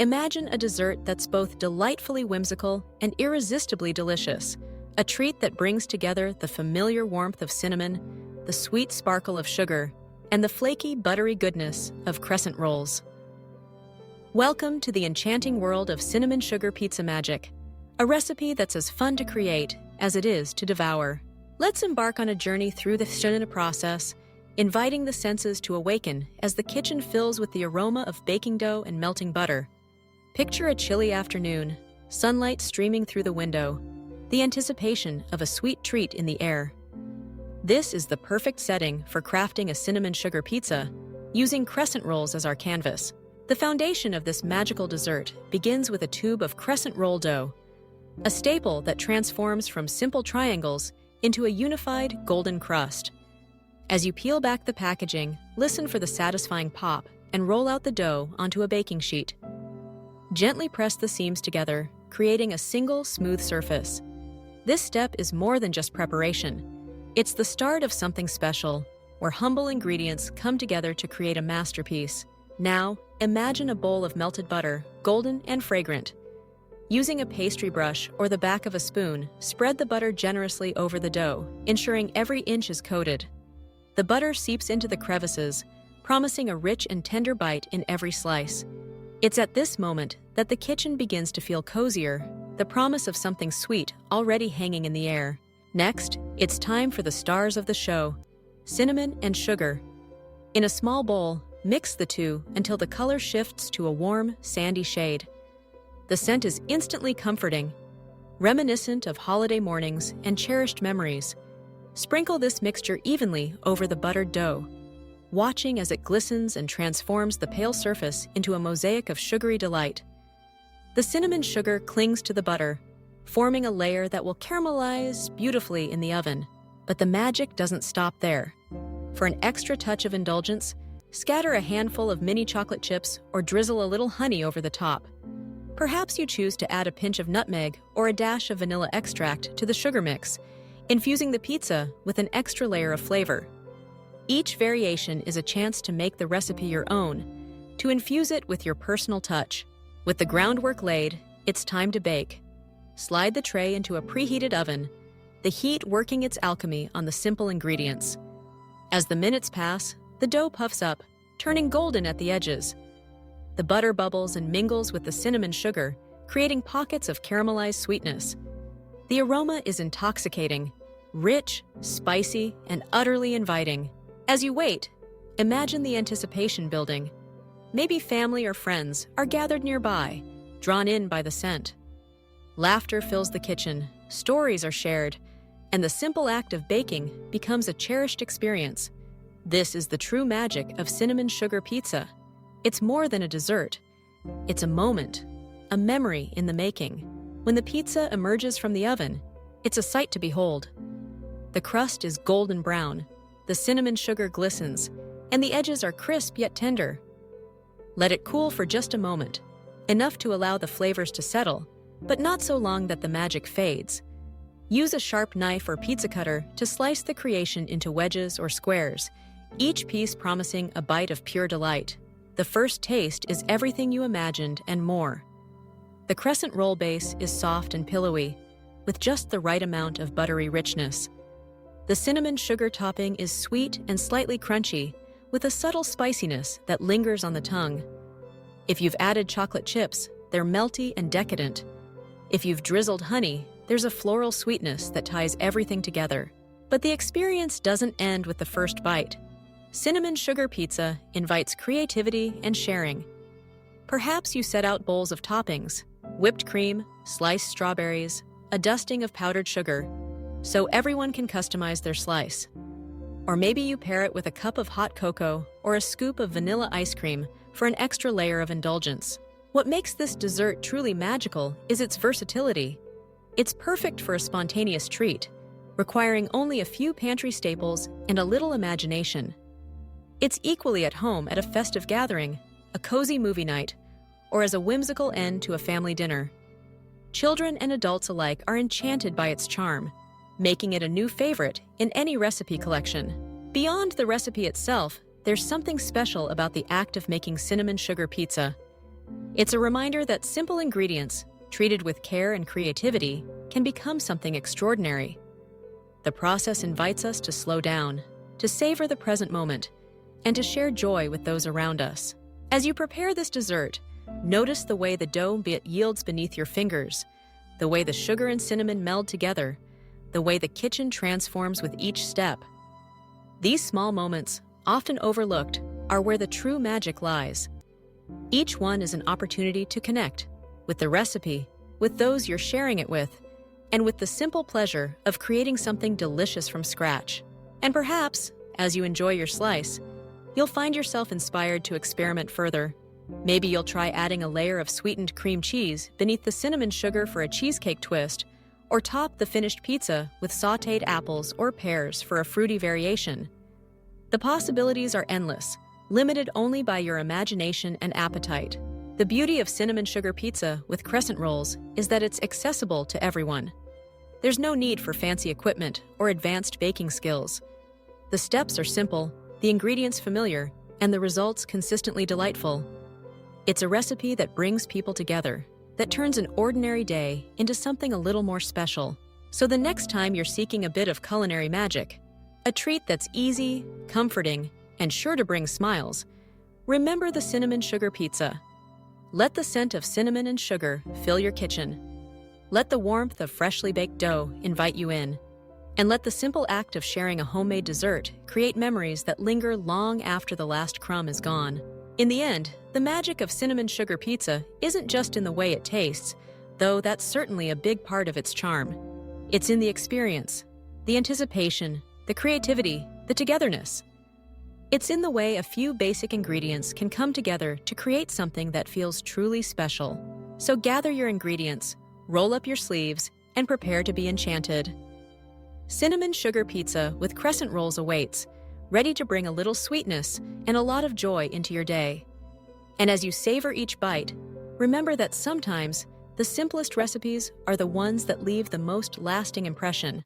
Imagine a dessert that's both delightfully whimsical and irresistibly delicious, a treat that brings together the familiar warmth of cinnamon, the sweet sparkle of sugar, and the flaky, buttery goodness of crescent rolls. Welcome to the enchanting world of cinnamon sugar pizza magic, a recipe that's as fun to create as it is to devour. Let's embark on a journey through the cinnamon process, inviting the senses to awaken as the kitchen fills with the aroma of baking dough and melting butter. Picture a chilly afternoon, sunlight streaming through the window, the anticipation of a sweet treat in the air. This is the perfect setting for crafting a cinnamon sugar pizza, using crescent rolls as our canvas. The foundation of this magical dessert begins with a tube of crescent roll dough, a staple that transforms from simple triangles into a unified golden crust. As you peel back the packaging, listen for the satisfying pop and roll out the dough onto a baking sheet. Gently press the seams together, creating a single smooth surface. This step is more than just preparation. It's the start of something special, where humble ingredients come together to create a masterpiece. Now, imagine a bowl of melted butter, golden and fragrant. Using a pastry brush or the back of a spoon, spread the butter generously over the dough, ensuring every inch is coated. The butter seeps into the crevices, promising a rich and tender bite in every slice. It's at this moment that the kitchen begins to feel cozier, the promise of something sweet already hanging in the air. Next, it's time for the stars of the show, cinnamon and sugar. In a small bowl, mix the two until the color shifts to a warm, sandy shade. The scent is instantly comforting, reminiscent of holiday mornings and cherished memories. Sprinkle this mixture evenly over the buttered dough, watching as it glistens and transforms the pale surface into a mosaic of sugary delight. The cinnamon sugar clings to the butter, forming a layer that will caramelize beautifully in the oven. But the magic doesn't stop there. For an extra touch of indulgence, scatter a handful of mini chocolate chips or drizzle a little honey over the top. Perhaps you choose to add a pinch of nutmeg or a dash of vanilla extract to the sugar mix, infusing the pizza with an extra layer of flavor. Each variation is a chance to make the recipe your own, to infuse it with your personal touch. With the groundwork laid, it's time to bake. Slide the tray into a preheated oven, the heat working its alchemy on the simple ingredients. As the minutes pass, the dough puffs up, turning golden at the edges. The butter bubbles and mingles with the cinnamon sugar, creating pockets of caramelized sweetness. The aroma is intoxicating, rich, spicy, and utterly inviting. As you wait, imagine the anticipation building. Maybe family or friends are gathered nearby, drawn in by the scent. Laughter fills the kitchen, stories are shared, and the simple act of baking becomes a cherished experience. This is the true magic of cinnamon sugar pizza. It's more than a dessert. It's a moment, a memory in the making. When the pizza emerges from the oven, it's a sight to behold. The crust is golden brown, the cinnamon sugar glistens, and the edges are crisp yet tender. Let it cool for just a moment, enough to allow the flavors to settle, but not so long that the magic fades. Use a sharp knife or pizza cutter to slice the creation into wedges or squares, each piece promising a bite of pure delight. The first taste is everything you imagined and more. The crescent roll base is soft and pillowy, with just the right amount of buttery richness. The cinnamon sugar topping is sweet and slightly crunchy, with a subtle spiciness that lingers on the tongue. If you've added chocolate chips, they're melty and decadent. If you've drizzled honey, there's a floral sweetness that ties everything together. But the experience doesn't end with the first bite. Cinnamon sugar pizza invites creativity and sharing. Perhaps you set out bowls of toppings, whipped cream, sliced strawberries, a dusting of powdered sugar, so everyone can customize their slice. Or maybe you pair it with a cup of hot cocoa or a scoop of vanilla ice cream for an extra layer of indulgence. What makes this dessert truly magical is its versatility. It's perfect for a spontaneous treat, requiring only a few pantry staples and a little imagination. It's equally at home at a festive gathering, a cozy movie night, or as a whimsical end to a family dinner. Children and adults alike are enchanted by its charm, making it a new favorite in any recipe collection. Beyond the recipe itself, there's something special about the act of making cinnamon sugar pizza. It's a reminder that simple ingredients, treated with care and creativity, can become something extraordinary. The process invites us to slow down, to savor the present moment, and to share joy with those around us. As you prepare this dessert, notice the way the dough yields beneath your fingers, the way the sugar and cinnamon meld together, the way the kitchen transforms with each step. These small moments, often overlooked, are where the true magic lies. Each one is an opportunity to connect with the recipe, with those you're sharing it with, and with the simple pleasure of creating something delicious from scratch. And perhaps, as you enjoy your slice, you'll find yourself inspired to experiment further. Maybe you'll try adding a layer of sweetened cream cheese beneath the cinnamon sugar for a cheesecake twist, or top the finished pizza with sautéed apples or pears for a fruity variation. The possibilities are endless, limited only by your imagination and appetite. The beauty of cinnamon sugar pizza with crescent rolls is that it's accessible to everyone. There's no need for fancy equipment or advanced baking skills. The steps are simple, the ingredients familiar, and the results consistently delightful. It's a recipe that brings people together, that turns an ordinary day into something a little more special. So the next time you're seeking a bit of culinary magic, a treat that's easy, comforting, and sure to bring smiles, remember the cinnamon sugar pizza. Let the scent of cinnamon and sugar fill your kitchen. Let the warmth of freshly baked dough invite you in. And let the simple act of sharing a homemade dessert create memories that linger long after the last crumb is gone. In the end, the magic of cinnamon sugar pizza isn't just in the way it tastes, though that's certainly a big part of its charm. It's in the experience, the anticipation, the creativity, the togetherness. It's in the way a few basic ingredients can come together to create something that feels truly special. So gather your ingredients, roll up your sleeves, and prepare to be enchanted. Cinnamon sugar pizza with crescent rolls awaits, ready to bring a little sweetness and a lot of joy into your day. And as you savor each bite, remember that sometimes the simplest recipes are the ones that leave the most lasting impression.